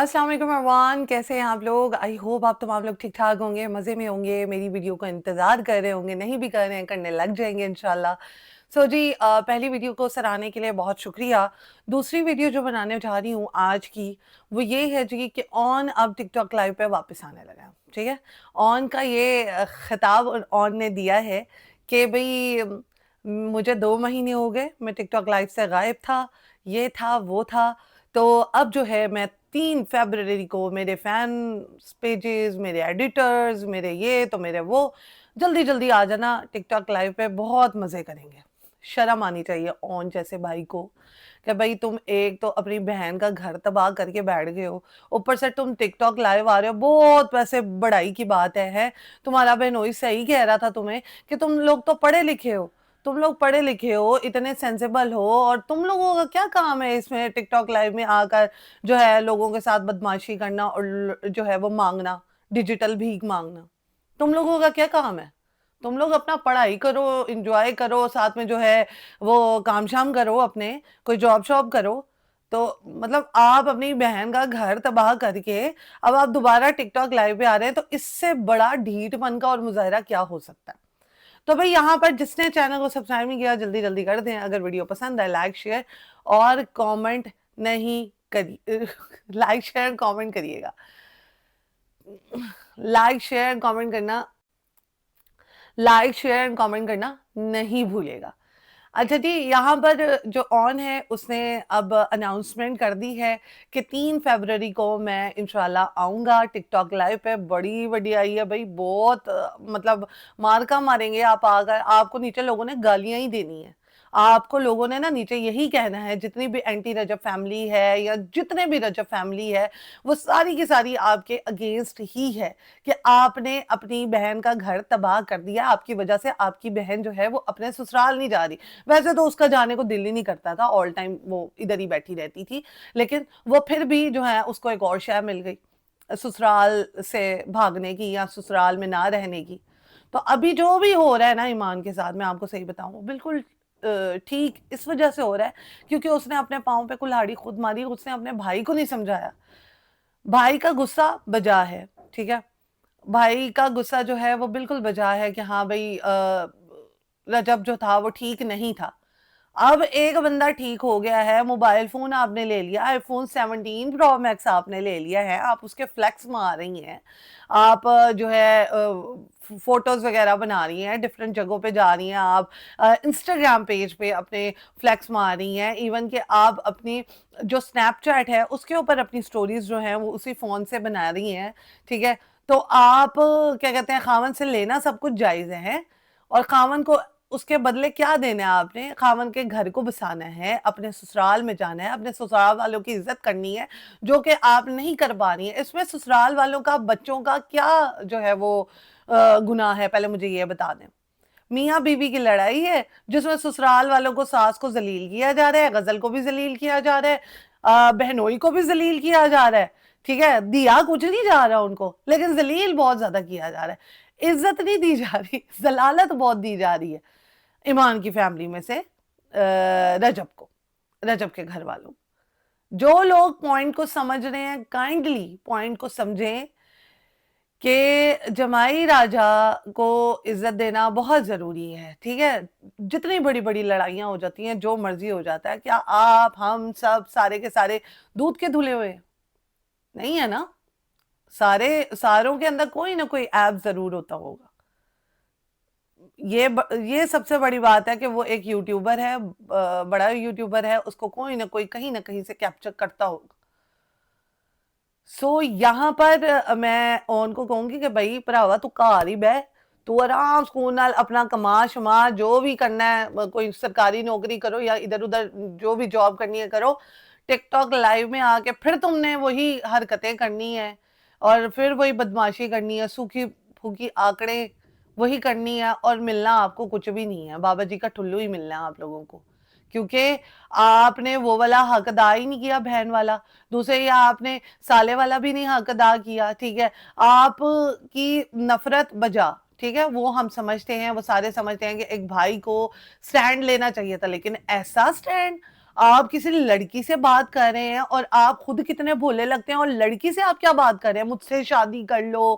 अस्सलाम वालेकुम एवरीवन, कैसे हैं आप लोग। आई होप आप लोग ठीक ठाक होंगे, मज़े में होंगे, मेरी वीडियो का इंतज़ार कर रहे होंगे, नहीं भी कर रहे हैं करने लग जाएंगे इंशाल्लाह। सो जी, पहली वीडियो को सराहने के लिए बहुत शुक्रिया। दूसरी वीडियो जो बनाने जा रही हूँ आज की, वो ये है जी कि ऑन अब टिकटॉक लाइव पे वापस आने लगा है। ठीक है, ऑन का ये खिताब ऑन ने दिया है कि भाई मुझे 2 महीने हो गए, मैं टिकटॉक लाइव से गायब था, ये था वो था। तो अब जो है मैं 3 फरवरी को मेरे फैन पेजेस, मेरे एडिटर्स, मेरे ये तो मेरे वो, जल्दी जल्दी आ जाना टिकटॉक लाइव पे, बहुत मज़े करेंगे। शर्म आनी चाहिए ऑन जैसे भाई को कि भाई तुम एक तो अपनी बहन का घर तबाह करके बैठ गए हो, ऊपर से तुम टिकटॉक लाइव आ रहे हो। बहुत वैसे बड़ाई की बात है। तुम्हारा बहनोई सही कह रहा था तुम्हें कि तुम लोग तो पढ़े लिखे हो, तुम लोग पढ़े लिखे हो, इतने सेंसेबल हो, और तुम लोगों का क्या काम है इसमें टिकटॉक लाइव में आकर जो है लोगों के साथ बदमाशी करना और जो है वो मांगना, डिजिटल भीख मांगना। तुम लोगों का क्या काम है? तुम लोग अपना पढ़ाई करो, एंजॉय करो, साथ में जो है वो काम शाम करो, अपने कोई जॉब शॉब करो। तो मतलब आप अपनी बहन का घर तबाह करके अब आप दोबारा टिकटॉक लाइव पे आ रहे हैं, तो इससे बड़ा ढीठपन का और मुजाहरा क्या हो सकता है। तो भाई यहाँ पर जिसने चैनल को सब्सक्राइब नहीं किया जल्दी जल्दी कर दें। अगर वीडियो पसंद है लाइक शेयर और कमेंट नहीं करिए लाइक शेयर कमेंट करिएगा। लाइक शेयर कमेंट करना, लाइक शेयर एंड कमेंट करना नहीं भूलिएगा। अच्छा जी, यहाँ पर जो ऑन है उसने अब अनाउंसमेंट कर दी है कि 3 फरवरी को मैं इंशाल्लाह आऊँगा टिकटॉक लाइव पे। बड़ी बड़ी आई है भाई, बहुत मतलब मार का मारेंगे आप आकर। आपको नीचे लोगों ने गालियां ही देनी है, आपको लोगों ने ना नीचे यही कहना है, जितनी भी एंटी रजब फैमिली है या जितने भी रजब फैमिली है वो सारी की सारी आपके अगेंस्ट ही है कि आपने अपनी बहन का घर तबाह कर दिया। आपकी वजह से आपकी बहन जो है वो अपने ससुराल नहीं जा रही। वैसे तो उसका जाने को दिल ही नहीं करता था, ऑल टाइम वो इधर ही बैठी रहती थी, लेकिन वो फिर भी जो है उसको एक और शय मिल गई ससुराल से भागने की या ससुराल में ना रहने की। तो अभी जो भी हो रहा है ना ईमान के साथ, मैं आपको सही बताऊं, बिल्कुल ठीक इस वजह से हो रहा है क्योंकि उसने अपने पाँव पे कुल्हाड़ी खुद मारी। उसने अपने भाई को नहीं समझाया। भाई का गुस्सा बजा है, ठीक है, भाई का गुस्सा जो है वो बिल्कुल बजा है कि हाँ भाई रजब जो था वो ठीक नहीं था। अब एक बंदा ठीक हो गया है, मोबाइल फोन आपने ले लिया, आईफोन 17 प्रो मैक्स आपने ले लिया है, आप उसके फ्लैक्स मार रही हैं, आप जो है फोटोज वगैरह बना रही हैं, डिफरेंट जगहों पे जा रही हैं, आप इंस्टाग्राम पेज पे अपने फ्लैक्स मार रही हैं, इवन कि आप अपनी जो स्नैपचैट है उसके ऊपर अपनी स्टोरीज जो हैं वो उसी फोन से बना रही हैं। ठीक है, तो आप क्या कहते हैं, खामन से लेना सब कुछ जायज है, और खामन को उसके बदले क्या देना है? आपने खामन के घर को बसाना है, अपने ससुराल में जाना है, अपने ससुराल वालों की इज्जत करनी है, जो कि आप नहीं कर पा रही हैं। इसमें ससुराल वालों का, बच्चों का क्या जो है वो गुनाह है? पहले मुझे ये बता दें। मियाँ बीवी की लड़ाई है जिसमें ससुराल वालों को, सास को जलील किया जा रहा है, गजल को भी जलील किया जा रहा है, बहनोई को भी जलील किया जा रहा है। ठीक है, दिया कुछ नहीं जा रहा उनको, लेकिन जलील बहुत ज्यादा किया जा रहा है। इज्जत नहीं दी जा रही, जलालत बहुत दी जा रही है ईमान की फैमिली में से रजब को, रजब के घर वालों। जो लोग पॉइंट को समझ रहे हैं, काइंडली पॉइंट को समझें कि जमाई राजा को इज्जत देना बहुत जरूरी है। ठीक है, जितनी बड़ी बड़ी लड़ाइयां हो जाती हैं, जो मर्जी हो जाता है, क्या आप हम सब सारे के सारे दूध के धुले हुए नहीं है ना? सारे सारों के अंदर कोई ना कोई ऐप जरूर होता होगा। ये सबसे बड़ी बात है कि वो एक यूट्यूबर है, बड़ा यूट्यूबर है, उसको कोई ना कोई कहीं ना कहीं से कैप्चर करता होगा। सो यहाँ पर मैं उनको कहूंगी कि भाई भरावा तू घर ही बह, तू आराम सुकून नाल अपना कमा शमा जो भी करना है, कोई सरकारी नौकरी करो या इधर उधर जो भी जॉब करनी है करो। टिकटॉक लाइव में आके फिर तुमने वही हरकतें करनी है और फिर वही बदमाशी करनी है, सूखी फूकी आंकड़े वही करनी है, और मिलना आपको कुछ भी नहीं है। बाबा जी का ठुल्लू ही मिलना है आप लोगों को, क्योंकि आपने वो वाला हक अदा ही नहीं किया बहन वाला। दूसरे, या आपने साले वाला भी नहीं हक अदा किया। ठीक है, आप की नफरत बजा, ठीक है, वो हम समझते हैं, वो सारे समझते हैं कि एक भाई को स्टैंड लेना चाहिए था, लेकिन ऐसा स्टैंड آپ کسی لڑکی سے بات کر رہے ہیں اور آپ خود کتنے بھولے لگتے ہیں، اور لڑکی سے آپ کیا بات کر رہے ہیں، مجھ سے شادی کر لو،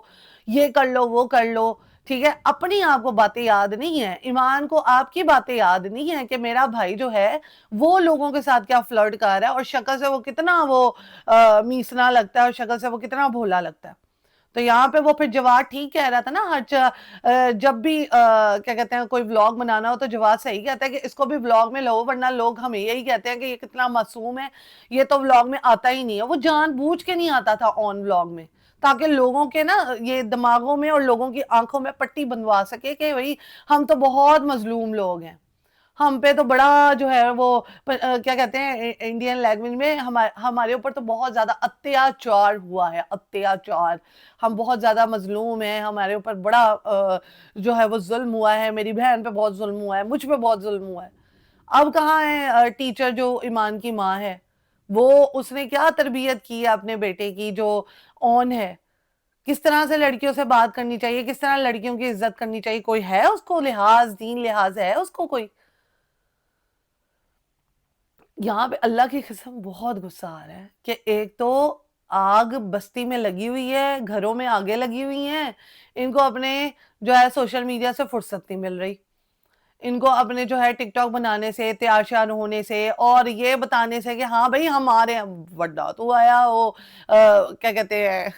یہ کر لو، وہ کر لو، ٹھیک ہے، اپنی آپ کو باتیں یاد نہیں ہے، ایمان کو آپ کی باتیں یاد نہیں ہے کہ میرا بھائی جو ہے وہ لوگوں کے ساتھ کیا فلرٹ کر رہا ہے، اور شکل سے وہ کتنا وہ میسنا لگتا ہے، اور شکل سے وہ کتنا بھولا لگتا ہے۔ تو یہاں پہ وہ پھر جواد ٹھیک کہہ رہا تھا نا، جب بھی کیا کہتے ہیں کوئی ولاگ بنانا ہو تو جواد صحیح کہتا ہے کہ اس کو بھی ولاگ میں لو، ورنہ لوگ ہمیں یہی کہتے ہیں کہ یہ کتنا معصوم ہے، یہ تو ولاگ میں آتا ہی نہیں ہے۔ وہ جان بوجھ کے نہیں آتا تھا آن ولاگ میں، تاکہ لوگوں کے نا یہ دماغوں میں اور لوگوں کی آنکھوں میں پٹی بنوا سکے کہ بھئی ہم تو بہت مظلوم لوگ ہیں، ہم پہ تو بڑا جو ہے وہ کیا کہتے ہیں انڈین لینگویج میں ہمارے اوپر تو بہت زیادہ اتیاچار ہوا ہے، اتیاچار، ہم بہت زیادہ مظلوم ہیں، ہمارے اوپر بڑا جو ہے وہ ظلم ہوا ہے، میری بہن پہ بہت ظلم ہوا ہے، مجھ پہ بہت ظلم ہوا ہے۔ اب کہاں ہے ٹیچر جو ایمان کی ماں ہے، وہ اس نے کیا تربیت کی ہے اپنے بیٹے کی جو اون ہے، کس طرح سے لڑکیوں سے بات کرنی چاہیے، کس طرح لڑکیوں کی عزت کرنی چاہیے، کوئی ہے اس کو لحاظ، دین لحاظ ہے اس کو کوئی؟ یہاں پہ اللہ کی قسم بہت غصہ آ رہا ہے کہ ایک تو آگ بستی میں لگی ہوئی ہے، گھروں میں آگے لگی ہوئی ہیں، ان کو اپنے جو ہے سوشل میڈیا سے فرصت نہیں مل رہی، ان کو اپنے جو ہے ٹک ٹاک بنانے سے، تیاشار ہونے سے، اور یہ بتانے سے کہ ہاں بھائی ہم آ رہے ہیں، وڈا تو آیا وہ کیا کہتے ہیں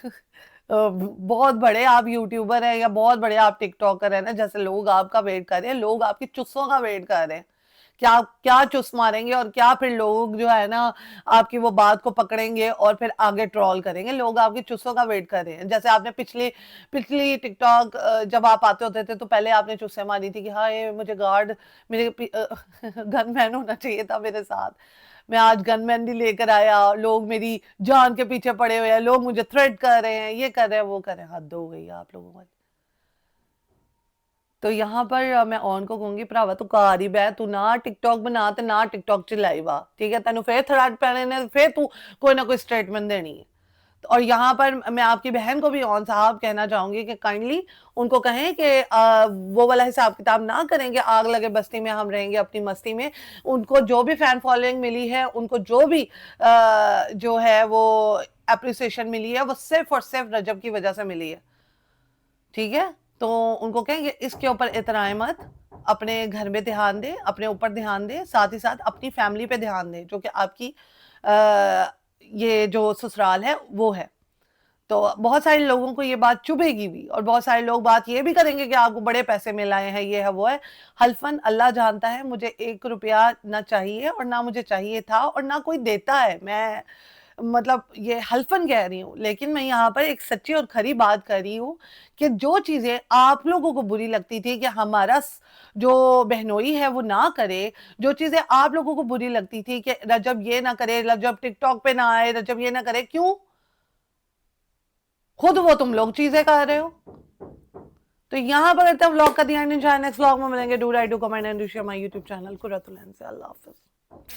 بہت بڑے آپ یوٹیوبر ہیں یا بہت بڑے آپ ٹک ٹاکر ہیں نا، جیسے لوگ آپ کا ویٹ کر رہے ہیں، لوگ آپ کی چسوں کا ویٹ کر رہے ہیں، کیا کیا چس ماریں گے، اور کیا پھر لوگ جو ہے نا آپ کی وہ بات کو پکڑیں گے اور پھر آگے ٹرول کریں گے۔ لوگ آپ کی چسوں کا ویٹ کر رہے ہیں، جیسے آپ نے پچھلی ٹک ٹاک جب آپ آتے ہوتے تھے تو پہلے آپ نے چسیں ماری تھی کہ ہائے مجھے گارڈ میرے گن مین ہونا چاہیے تھا میرے ساتھ، میں آج گن مین بھی لے کر آیا، لوگ میری جان کے پیچھے پڑے ہوئے ہیں، لوگ مجھے تھریٹ کر رہے ہیں، یہ کر رہے ہیں، وہ کر رہے ہیں، حد ہو گئی آپ لوگوں کو۔ تو یہاں پر میں اون کو کہوں گی پراوا تو کار ہی بہ تو نہ ٹک ٹاک بنا تے نہ ٹک ٹاک چلائی وا، ٹھیک ہے، تینوں پھر تھریٹ پینے نے، پھر تو کوئی نہ کوئی سٹیٹمنٹ دینی ہے۔ اور یہاں پر میں آپ کی بہن کو بھی اون صاحب کہنا چاہوں گی کہ کائنڈلی ان کو کہیں کہ وہ والا حساب کتاب نہ کریں گے، آگ لگے بستی میں ہم رہیں گے اپنی مستی میں۔ ان کو جو بھی فین فالوئنگ ملی ہے، ان کو جو بھی جو ہے وہ اپریسیشن ملی ہے، وہ صرف اور صرف رجب کی وجہ سے ملی ہے، ٹھیک ہے؟ تو ان کو کہیں کہ اس کے اوپر اترائے مت، اپنے گھر میں دھیان دے، اپنے اوپر دھیان دے، ساتھ ہی ساتھ اپنی فیملی پہ دھیان دے، جو کہ آپ کی یہ جو سسرال ہے وہ ہے۔ تو بہت سارے لوگوں کو یہ بات چبھے گی بھی، اور بہت سارے لوگ بات یہ بھی کریں گے کہ آپ کو بڑے پیسے مل آئے ہیں، یہ ہے وہ ہے۔ حلفاً اللہ جانتا ہے مجھے 1 روپیہ نہ چاہیے، اور نہ مجھے چاہیے تھا، اور نہ کوئی دیتا ہے، میں مطلب یہ حلفاً کہہ رہی ہوں، لیکن میں یہاں پر ایک سچی اور کھری بات کر رہی ہوں کہ جو چیزیں آپ لوگوں کو بری لگتی تھی کہ ہمارا جو بہنوئی ہے وہ نہ کرے، جو چیزیں آپ لوگوں کو بری لگتی تھی کہ رجب یہ نہ کرے، رجب ٹک ٹاک پہ نہ آئے، رجب یہ نہ کرے، کیوں؟ خود وہ تم لوگ چیزیں کر رہے ہو۔ تو یہاں پر کرتے ہیں ولاگ کا دھیان، انشاءاللہ نیکسٹ ولاگ میں ملیں گے۔ Do like, do comment and do share my YouTube channel Qurat ulain سے۔ اللہ حافظ۔